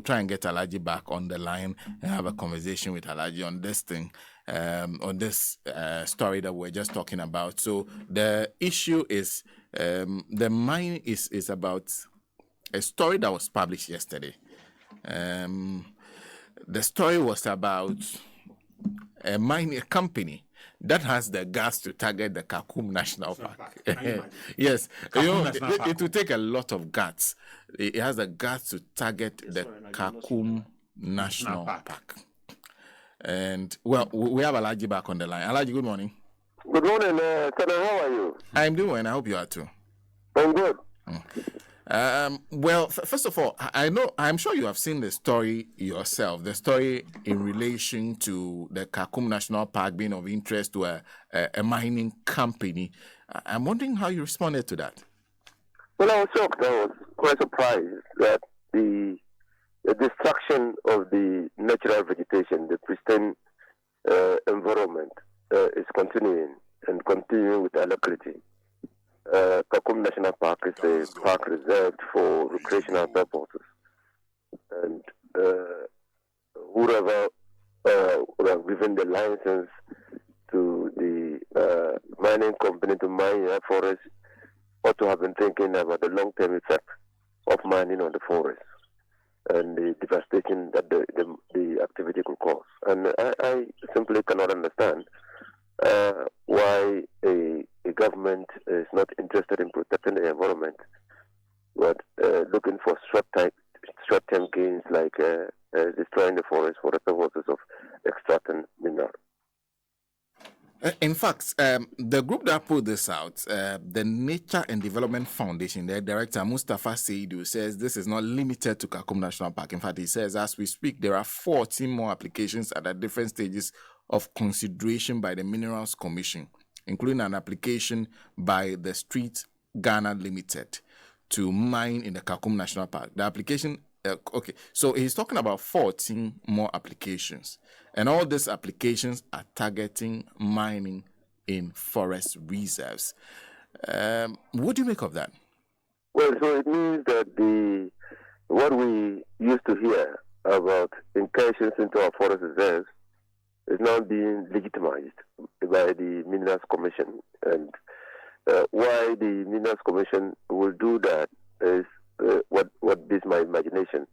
we'll try and get Alaji back on the line and have a conversation with Alaji on this thing, on this story that we're just talking about. So the issue is, the mine is about a story that was published yesterday. The story was about a mining company that has the guts to target the Kakum National Park. Yes, it will take a lot of guts. It has the guts to target the Kakum National Park. And well, we have Alaji back on the line. Alaji, good morning. Good morning, Sana. How are you? I'm doing well, and I hope you are too. I'm good. Well, first of all, I'm sure you have seen the story yourself, the story in relation to the Kakum National Park being of interest to a mining company. I'm wondering how you responded to that. Well, I was shocked. I was quite surprised that the destruction of the natural vegetation, the pristine environment, is continuing with alacrity. Kakum National Park is a park reserved for recreational purposes, and whoever would have given the license to the mining company to mine that forest ought to have been thinking about the long-term effect of mining on the forest and the devastation that the activity could cause. And I simply cannot understand why a government is not interested in protecting the environment, but looking for short-term gains like destroying the forest for the purposes of extracting minerals. In fact, the group that put this out, the Nature and Development Foundation, their director, Mustafa Seidu, says this is not limited to Kakum National Park. In fact, he says, as we speak, there are 14 more applications at the different stages of consideration by the Minerals Commission, including an application by the Street Ghana Limited to mine in the Kakum National Park. The application, so he's talking about 14 more applications. And all these applications are targeting mining in forest reserves. What do you make of that? Well, so it means that what we used to hear about incursions into our forest reserves is now being legitimized by the Minerals Commission. And why the Minerals Commission will do that is what beats my imagination.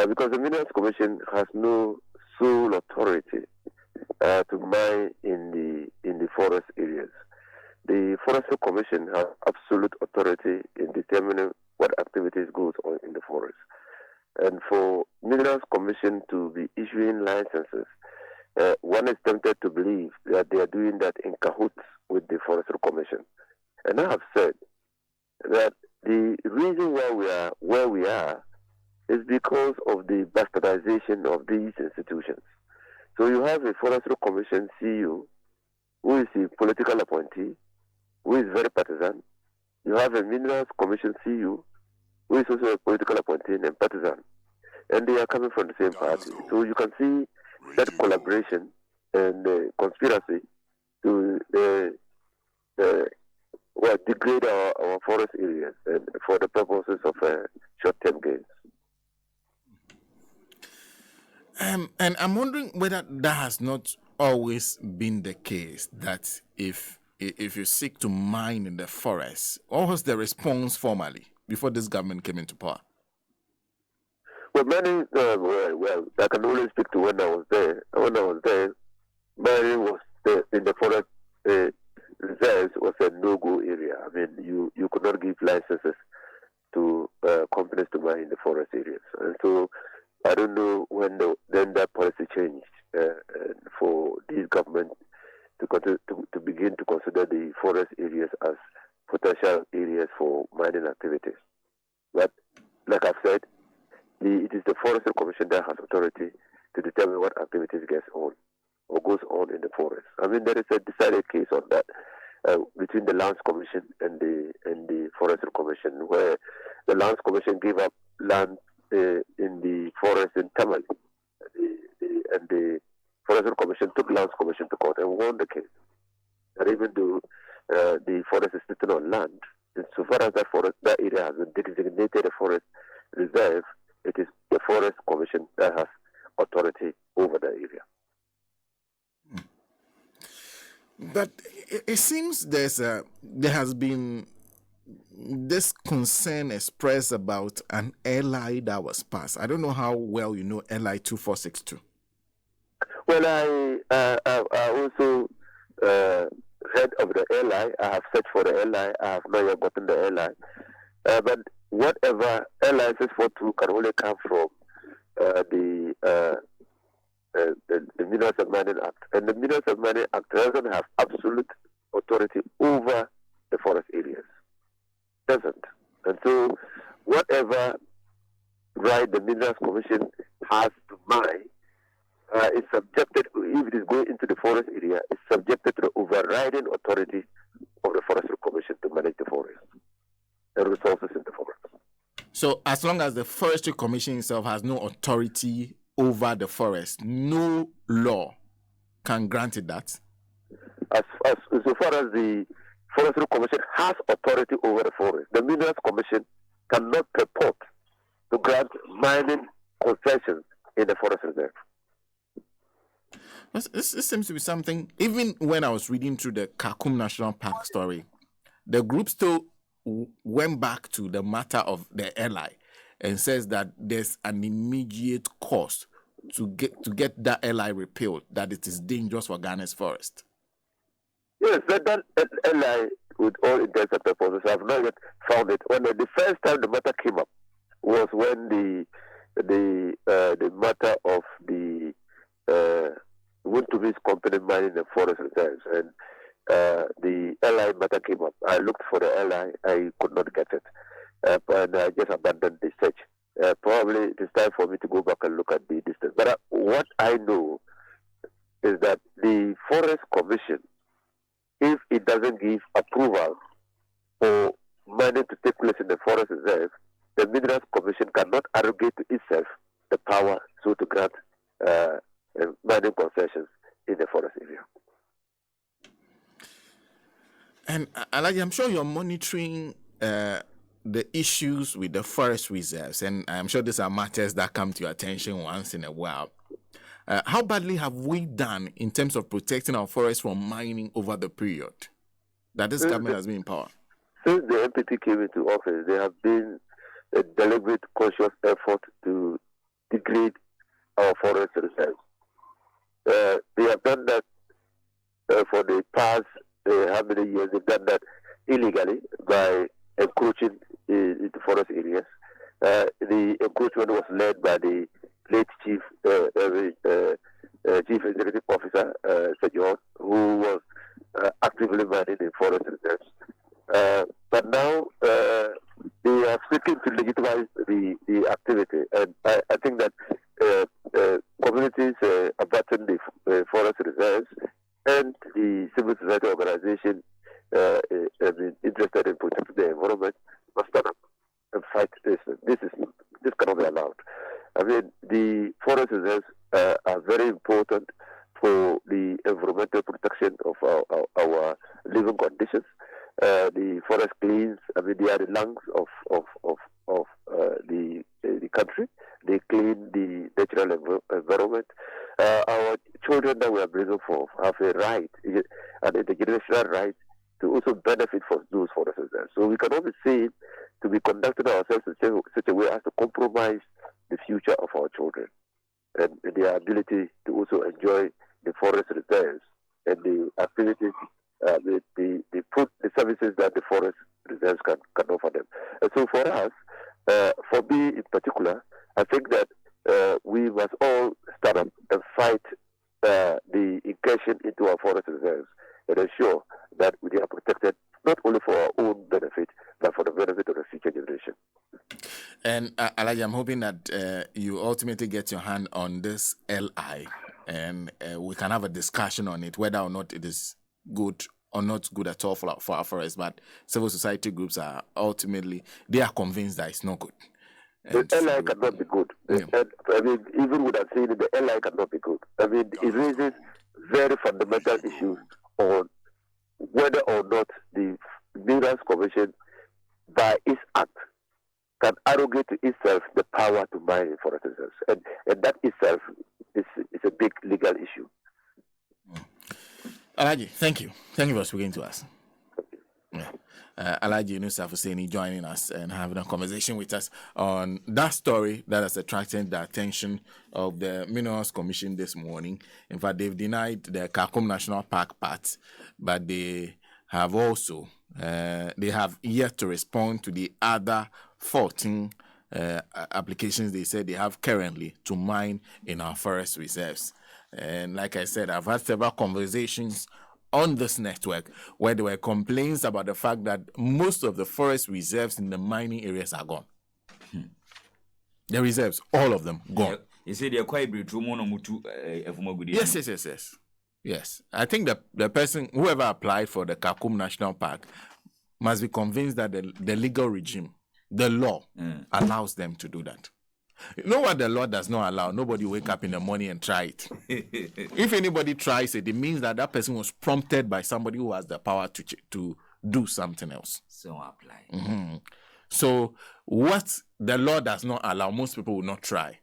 Because the Minerals Commission has no sole authority to mine in the forest areas. The Forestry Commission has absolute authority in determining what activities goes on in the forest. And for Minerals Commission to be issuing licenses, one is tempted to believe that they are doing that in cahoots with the Forestry Commission. And I have said that the reason why we are where we are is because of the bastardization of these institutions. So you have a Forestry Commission CEO who is a political appointee, who is very partisan. You have a Minerals Commission CEO who is also a political appointee and partisan. And they are coming from the same party. So you can see that collaboration and conspiracy to degrade our forest areas and for the purposes of short-term gains. And I'm wondering whether that has not always been the case, that if you seek to mine in the forest, what was the response formally before this government came into power? Well, many, I can only speak to when I was there. When I was there, mining was in the forest reserves was a no-go area. I mean, you could not give licenses to companies to mine in the forest areas. And so I don't know when then that policy changed for this government to begin to consider the forest areas as potential areas for mining activities. But like I've said, it is the Forestry Commission that has authority to determine what activities gets on or goes on in the forest. I mean, there is a decided case on that between the Lands Commission and the Forestry Commission, where the Lands Commission gave up land in the forest in Tamale, and the Forestry Commission took Lands Commission to court and won the case. And even though the forest is sitting on land, so far as that area has been designated a forest reserve, it is the Forest Commission that has authority over the area. But it seems there has been this concern expressed about an LI that was passed. I don't know how well you know LI 2462. Well, I also heard of the LI. I have searched for the LI. I have not yet gotten the LI. But whatever LI 642 can only come from the Minerals and Mining Act. And the Minerals and Mining Act doesn't have absolute authority over the forest areas. Doesn't. And so whatever right the Minerals Commission has to mine is subjected, if it is going into the forest area, is subjected to the overriding authority of the Forestry Commission to manage the forest and resources in the forest. So as long as the Forestry Commission itself has no authority over the forest, no law can grant it that? So far as the Forestry Commission has authority over the forest, the Minerals Commission cannot purport to grant mining concessions in the forest reserve. This seems to be something, even when I was reading through the Kakum National Park story, the group still went back to the matter of the LI and says that there's an immediate cost to get that LI repealed, that it is dangerous for Ghana's forest. Yes, that LI, with all intents and purposes, I have not yet found it. When the first time the matter came up was when the matter of the Wintumis company mining the forest reserves, and the LI matter came up. I looked for the LI, I could not get it, and I just abandoned the search. Probably it is time for me to go back and look at the distance. But what I know is that the Forest Commission, if it doesn't give approval for mining to take place in the forest reserve, the Minerals Commission cannot arrogate to itself the power so to grant mining concessions in the forest area. And Alaji, I'm sure you're monitoring the issues with the forest reserves, and I'm sure these are matters that come to your attention once in a while. How badly have we done in terms of protecting our forests from mining over the period that this government has been in power? Since the MPP came into office, there have been a deliberate, conscious effort to degrade our forest reserves. They have done that for the past how many years? They've done that illegally by encroaching into forest areas. The encroachment was led by the late Chief Executive Officer, Sir John, who was actively managing the forest reserves. But now they are seeking to legitimize the activity, and I think that communities abutting the forest reserves and the civil society organization interested in protecting the environment must stand up and fight this. This cannot be allowed. I mean, the forest reserves are very important for the environmental protection of our living conditions. The forest cleans. I mean, they are the lungs of the country. They clean the natural environment. Our children that we are bringing forth have a right, an intergenerational right, to also benefit from those forest reserves. So we cannot be seen to be conducting ourselves in such a way as to compromise the future of our children and their ability to also enjoy the forest reserves and the activities, the services that the forest reserves can offer them. And so for us, for me in particular, I think that we must all stand up and fight the incursion into our forest reserves and ensure that they are protected not only for our own benefit, but for the benefit of the future generation. And Alaji, I'm hoping that you ultimately get your hand on this LI, and we can have a discussion on it, whether or not it is good or not good at all for our forests. But civil society groups are ultimately, they are convinced that it's not good. The LI cannot be good. Yeah. I mean, even without saying it, the LI cannot be good. I mean, it raises very fundamental issues on whether or not the Minerals Commission, by its act, can arrogate to itself the power to mine in forest reserves. And that itself is a big legal issue. Alaji, thank you. Thank you for speaking to us. Yeah. Alaji Nusa Husseini joining us and having a conversation with us on that story that has attracted the attention of the Minerals Commission this morning. In fact, they've denied the Kakum National Park part, but they have also they have yet to respond to the other 14 applications they said they have currently to mine in our forest reserves. And like I said, I've had several conversations on this network where there were complaints about the fact that most of the forest reserves in the mining areas are gone. The reserves, all of them, gone. You say they're quite Yes. I think the person, whoever applied for the Kakum National Park, must be convinced that the legal regime, the law, allows them to do that. You know what the law does not allow? Nobody wake up in the morning and try it. If anybody tries it, it means that that person was prompted by somebody who has the power to do something else. So apply. Mm-hmm. So what the law does not allow, most people will not try.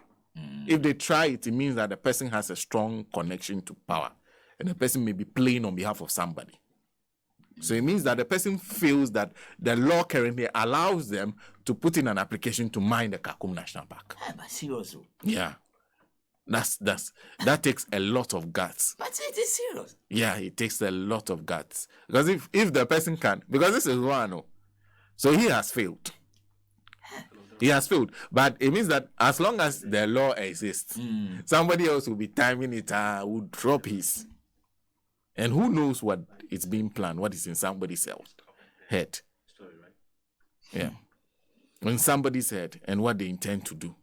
If they try it, it means that the person has a strong connection to power. And the person may be playing on behalf of somebody. So it means that the person feels that the law currently allows them to put in an application to mine the Kakum National Park. But seriously. Yeah. That takes a lot of guts. But it is serious. Yeah, it takes a lot of guts. Because if the person can, because this is one, so he has failed. He has failed. But it means that as long as the law exists, somebody else will be timing it, will drop his. And who knows what is being planned, what is in somebody's head. Story, right? Yeah. In somebody's head and what they intend to do.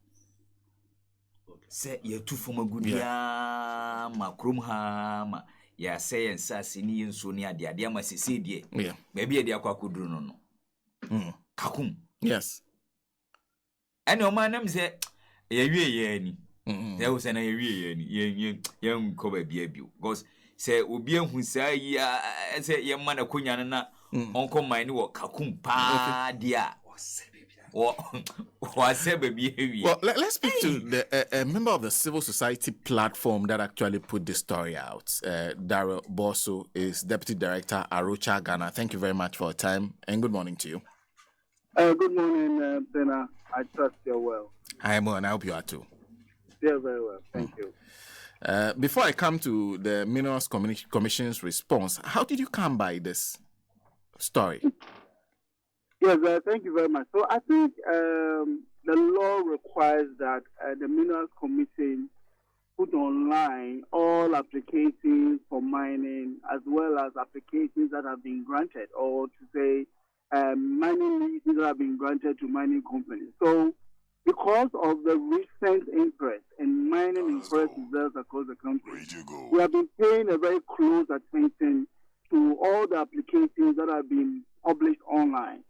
Say you're too from a good ma krum ha ma ya say and sassini and sonia dia diama sisi Yeah. Maybe a dia kwakudru no. Kakum. Yes. And your man say ye ni. There was an ye ni young cover be because say obi ehun say ya say ye man akunya na onko mine wo Kakum pa dia. Well, let's speak to the member of the civil society platform that actually put this story out. Daryl Bosso is Deputy Director, Arocha, Ghana. Thank you very much for your time and good morning to you. Good morning, Bena. I trust you're well. I am well, and I hope you are too. Yeah, very well. Thank you. Before I come to the Minerals Commission's response, how did you come by this story? Yes, thank you very much. So I think the law requires that the Minerals Commission put online all applications for mining as well as applications that have been granted, or to say mining leases that have been granted to mining companies. So because of the recent interest in mining in forest reserves across the country, we have been paying a very close attention to all the applications that have been published online.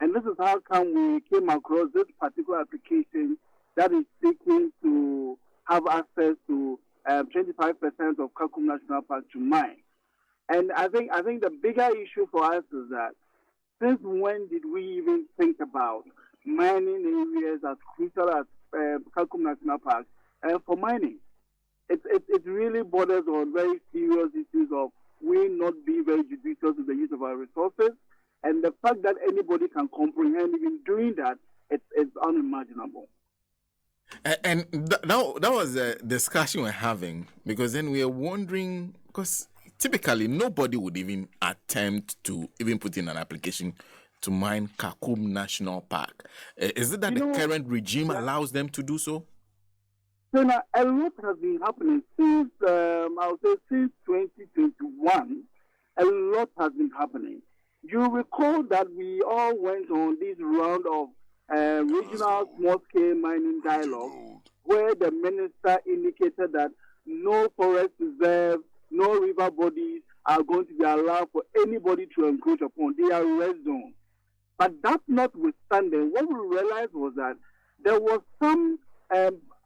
And this is how come we came across this particular application that is seeking to have access to 25% of Kakum National Park to mine. And I think the bigger issue for us is that since when did we even think about mining areas as crucial as Kakum National Park for mining? It really borders on very serious issues of we not be very judicious with the use of our resources. And the fact that anybody can comprehend even doing that, it's unimaginable. And that was a discussion we're having, because then we are wondering, because typically nobody would even attempt to even put in an application to mine Kakum National Park. Is it that the current regime allows them to do so? So now, a lot has been happening since, I would say since 2021, a lot has been happening. You recall that we all went on this round of regional small-scale mining dialogue where the minister indicated that no forest reserve, no river bodies are going to be allowed for anybody to encroach upon. They are red zones. But that notwithstanding, what we realized was that there was some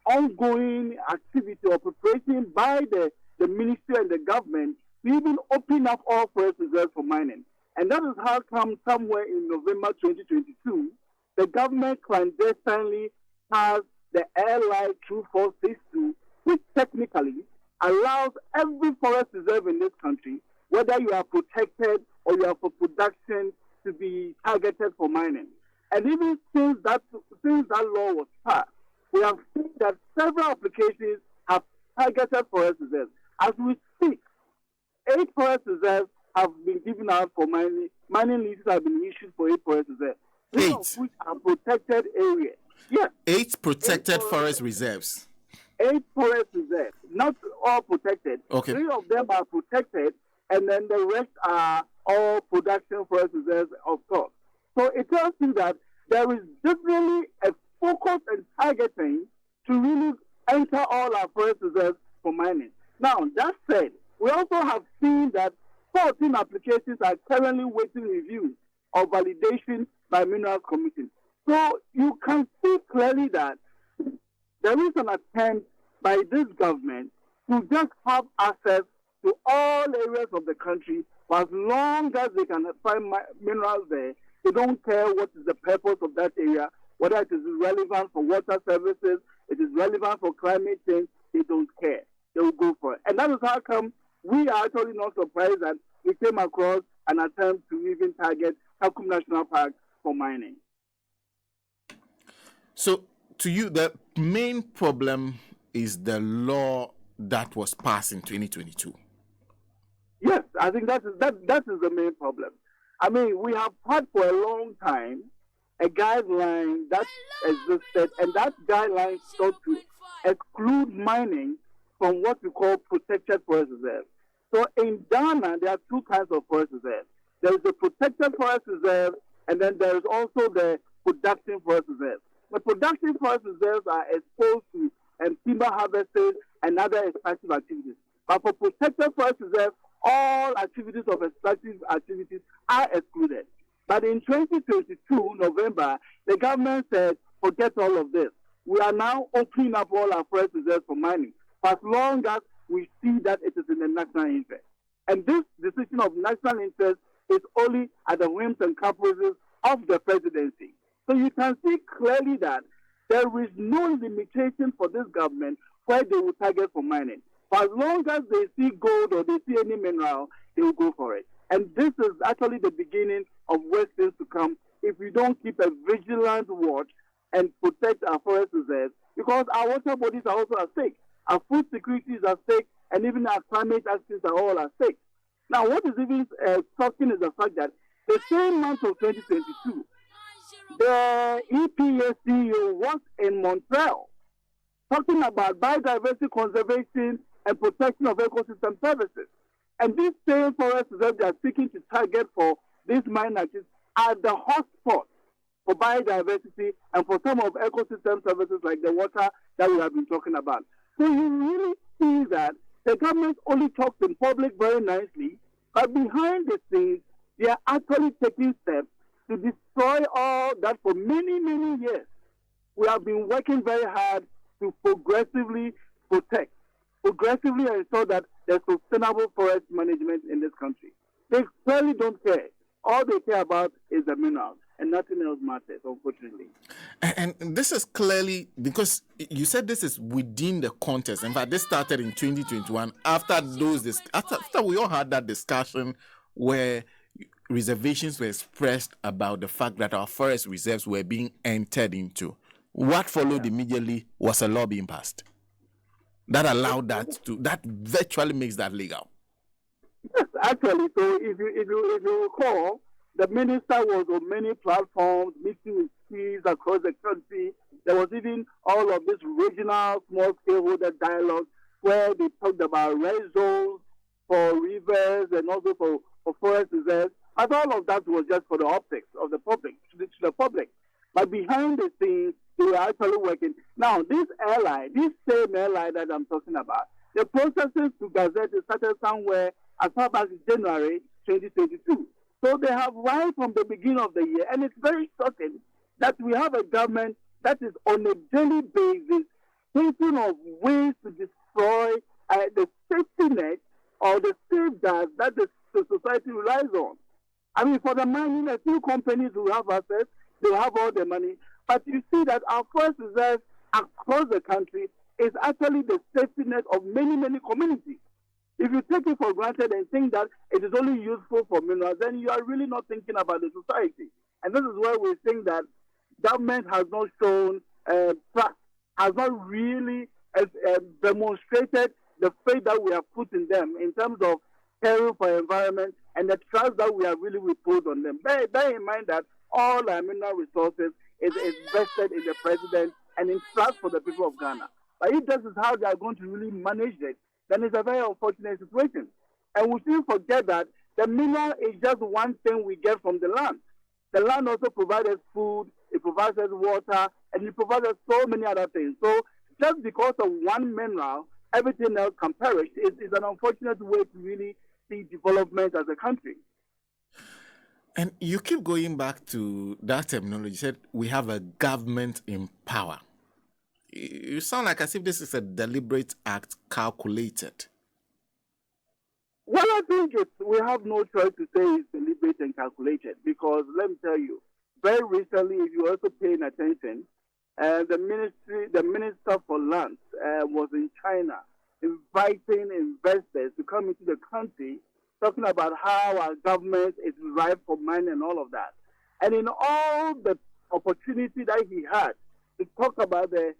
ongoing activity or preparation by the ministry and the government to even open up all forest reserves for mining. And that is how come somewhere in November 2022, the government clandestinely has the airline 2462, which technically allows every forest reserve in this country, whether you are protected or you are for production, to be targeted for mining. And even since that law was passed, we have seen that several applications have targeted forest reserves. As we speak, 8 forest reserves have been given out for mining. Mining leases have been issued for 8 forest reserves. 3 of which are protected areas. Yes. 8 protected forest reserves. 8 forest reserves, not all protected. Okay. 3 of them are protected, and then the rest are all production forest reserves, of course. So it tells you that there is definitely a focus and targeting to really enter all our forest reserves for mining. Now, that said, we also have seen that 14 applications are currently waiting review or validation by Minerals Commission. So you can see clearly that there is an attempt by this government to just have access to all areas of the country, but as long as they can find minerals there, they don't care what is the purpose of that area, whether it is relevant for water services, it is relevant for climate change, they don't care. They will go for it. And that is how come we are actually not surprised that we came across an attempt to even target Kakum National Park for mining. So, to you, the main problem is the law that was passed in 2022. Yes, I think that is the main problem. I mean, we have had for a long time a guideline that existed, and that guideline sought to exclude mining from what we call protected forest reserves. So in Ghana, there are 2 kinds of forest reserves. There is the protected forest reserve, and then there is also the production forest reserve. The production forest reserves are exposed to timber harvesting and other extractive activities. But for protected forest reserves, all activities of extractive activities are excluded. But in 2022, November, the government said, forget all of this. We are now opening up all our forest reserves for mining, for as long as we see that it is in the national interest. And this decision of national interest is only at the whims and caprices of the presidency. So you can see clearly that there is no limitation for this government where they will target for mining. For as long as they see gold or they see any mineral, they will go for it. And this is actually the beginning of worse things to come if we don't keep a vigilant watch and protect our forest reserves, because our water bodies are also at stake. Our food security is at stake, and even our climate actions are all at stake. Now, what is even shocking is the fact that the same month of 2022, the EPA CEO was in Montreal talking about biodiversity conservation and protection of ecosystem services. And these same forest reserves they are seeking to target for these mine activities are the hotspot for biodiversity and for some of ecosystem services like the water that we have been talking about. So you really see that the government only talks in public very nicely, but behind the scenes, they are actually taking steps to destroy all that for many, many years. We have been working very hard to progressively protect, progressively ensure that there's sustainable forest management in this country. They clearly don't care. All they care about is the minerals, and nothing else matters, unfortunately. And this is clearly because you said this is within the context. In fact, this started in 2021 after we all had that discussion where reservations were expressed about the fact that our forest reserves were being entered into. What followed immediately was a law being passed that allowed that virtually makes that legal. Yes, actually. So if you recall, the minister was on many platforms, meeting with chiefs across the country. There was even all of this regional small stakeholder dialogue where they talked about red zones for rivers and also for forest reserves. And all of that was just for the optics of the public, to the public. But behind the scenes, they were actually working. Now, this same airline that I'm talking about, the processes to gazette started somewhere as far back as January 2022. So they have right from the beginning of the year, and it's very shocking that we have a government that is on a daily basis thinking of ways to destroy the safety net or the safeguards that the society relies on. I mean, for the mining, a few companies who have access, They'll have all the money. But you see that our forest reserves across the country is actually the safety net of many, many communities. If you take it for granted and think that it is only useful for minerals, then you are really not thinking about the society. And this is where we think that government has not shown trust, has not really demonstrated the faith that we have put in them in terms of caring for environment and the trust that we have really reposed on them. Bear in mind that all our mineral resources is invested in the president and in trust for the people of Ghana. But if this is how they are going to really manage it, then it's a very unfortunate situation. And we shouldn't forget that the mineral is just one thing we get from the land. The land also provides us food, it provides us water, and it provides us so many other things. So just because of one mineral, everything else can perish. It's an unfortunate way to really see development as a country. And you keep going back to that terminology. You said we have a government in power. You sound like as if this is a deliberate act, calculated. Well, I think we have no choice to say it's deliberate and calculated because let me tell you, very recently, if you're also paying attention, the Minister for Lands was in China inviting investors to come into the country, talking about how our government is ripe for money and all of that. And in all the opportunity that he had to talk about the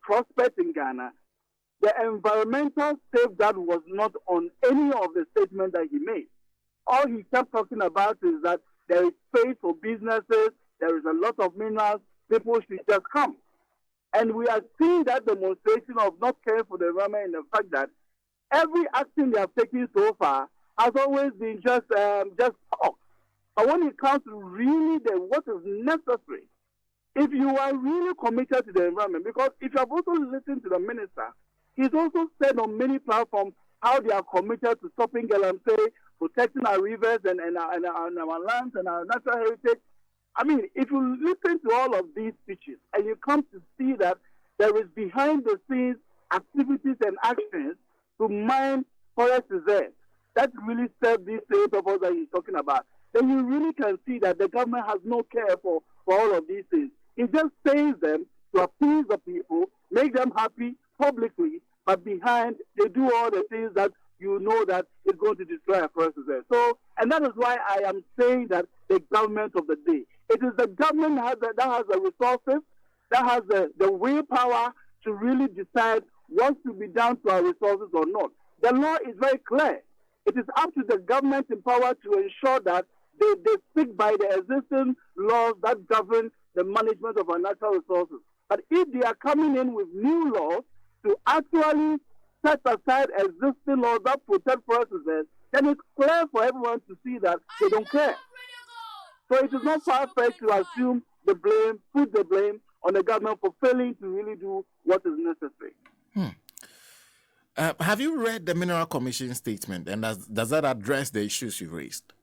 prospects in Ghana, the environmental safeguard was not on any of the statements that he made. All he kept talking about is that there is space for businesses, there is a lot of minerals, people should just come. And we are seeing that demonstration of not caring for the environment in the fact that every action they have taken so far has always been just talk. But when it comes to really what is necessary, if you are really committed to the environment, because if you have also listened to the minister, he's also said on many platforms how they are committed to stopping Galamsey, protecting our rivers and our lands and our natural heritage. I mean, if you listen to all of these speeches and you come to see that there is behind the scenes activities and actions to mine forest reserves that really serve these same purpose that he's talking about, then you really can see that the government has no care for all of these things. It just says them to appease the people, make them happy publicly, but behind they do all the things that you know that is going to destroy our forest reserve. So, and that is why I am saying that the government of the day. It is the government that has the resources, that has the willpower to really decide what to be done to our resources or not. The law is very clear. It is up to the government in power to ensure that they stick by the existing laws that govern the management of our natural resources. But if they are coming in with new laws to actually set aside existing laws that protect forest reserves, then it's clear for everyone to see that they don't care. So it is not far-fetched to assume put the blame on the government for failing to really do what is necessary. Have you read the Mineral Commission statement, and does that address the issues you raised?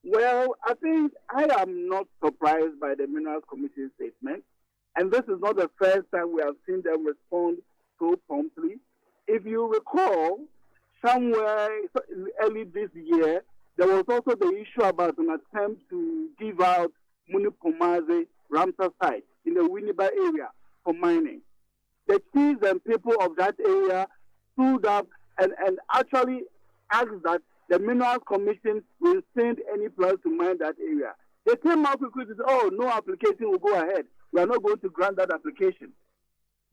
Well, I think I am not surprised by the Minerals Commission statement, and this is not the first time we have seen them respond so promptly. If you recall, somewhere early this year, there was also the issue about an attempt to give out Munipomaze Ramsar site in the Winneba area for mining. The chiefs and people of that area stood up and actually asked that the Minerals Commission will send any plans to mine that area. They came out quickly to say, oh, no application will go ahead. We are not going to grant that application.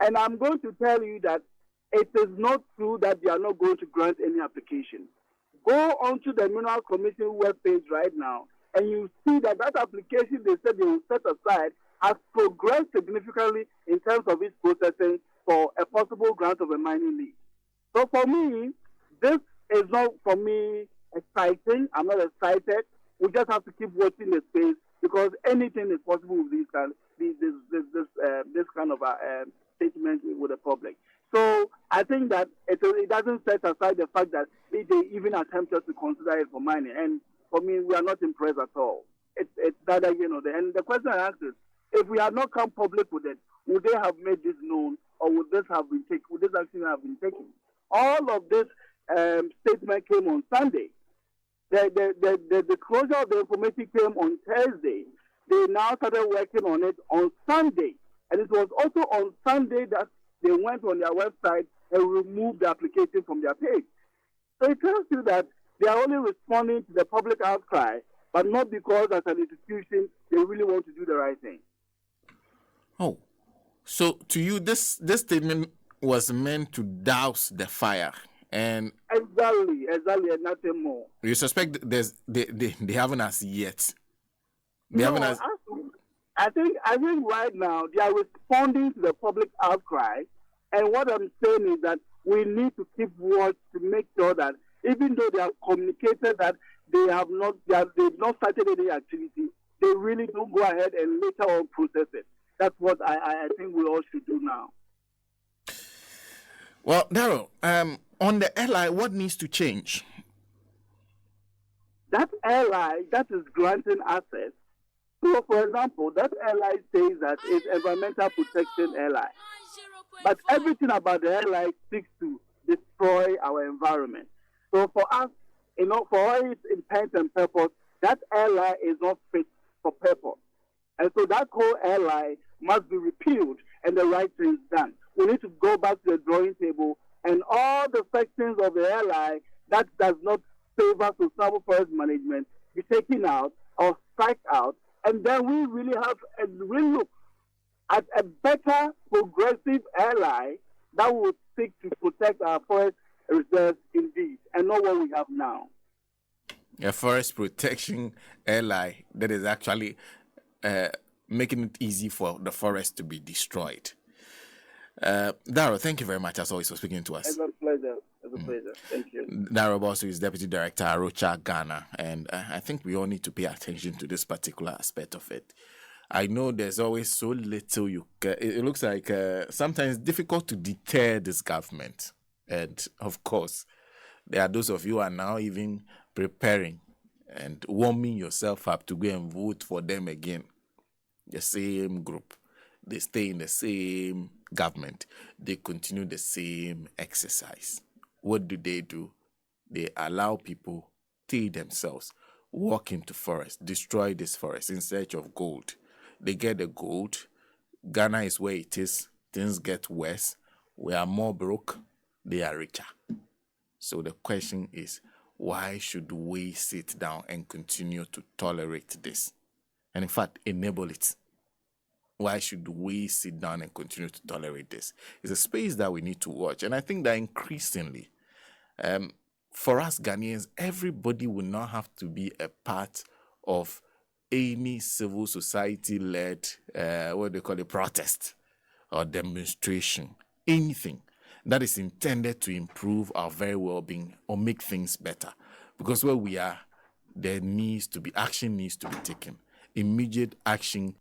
And I'm going to tell you that it is not true that they are not going to grant any application. Go onto the Mineral Commission webpage right now, and you see that application they said they will set aside has progressed significantly in terms of its processing for a possible grant of a mining lease. So for me, this is not, for me, exciting. I'm not excited. We just have to keep watching the space because anything is possible with this kind of statement with the public. So I think that it doesn't set aside the fact that they even attempted to consider it for mining. And for me, we are not impressed at all. It's that, and the question I asked is, if we had not come public with it, would they have made this known, or would this action have been taken? All of this statement came on Sunday. The closure of the information came on Thursday. they now started working on it on Sunday. And it was also on Sunday that they went on their website and removed the application from their page. So it tells you that they are only responding to the public outcry, but not because as an institution they really want to do the right thing. Oh, so to you, this statement was meant to douse the fire, and exactly, and nothing more. You suspect they haven't as yet. I think right now they are responding to the public outcry, and what I'm saying is that we need to keep watch to make sure that even though they have communicated that they've not started any activity, they really don't go ahead and later on process it. That's what I think we all should do now. Well, Darryl, on the LI, what needs to change? That LI that is granting access. So, for example, that LI says that it's environmental protection LI. But everything about the LI seeks to destroy our environment. So for us, for all its intent and purpose, that LI is not fit for purpose. And so that whole LI must be repealed and the right things done. We need to go back to the drawing table and all the sections of the LI that does not favor sustainable forest management be taken out or strike out. And then we really have a relook at a better progressive LI that will seek to protect our forest reserves indeed, and not what we have now. A forest protection LI that is actually making it easy for the forest to be destroyed. Darryl, thank you very much as always for speaking to us. It's a pleasure. Thank you. Darryl Bosso is Deputy Director at Rocha, Ghana, and I think we all need to pay attention to this particular aspect of it. I know there's always so little it looks like sometimes difficult to deter this government. And of course, there are those of you who are now even preparing and warming yourself up to go and vote for them again. The same group. They stay in the same government. They continue the same exercise. What do? They allow people kill themselves, walk into forest, destroy this forest in search of gold. They get the gold. Ghana is where it is. Things get worse. We are more broke. They are richer. So the question is, why should we sit down and continue to tolerate this? And in fact, enable it. Why should we sit down and continue to tolerate this? It's a space that we need to watch. And I think that increasingly, for us Ghanaians, everybody will not have to be a part of any civil society-led, protest or demonstration. Anything that is intended to improve our very well-being or make things better. Because where we are, action needs to be taken. Immediate action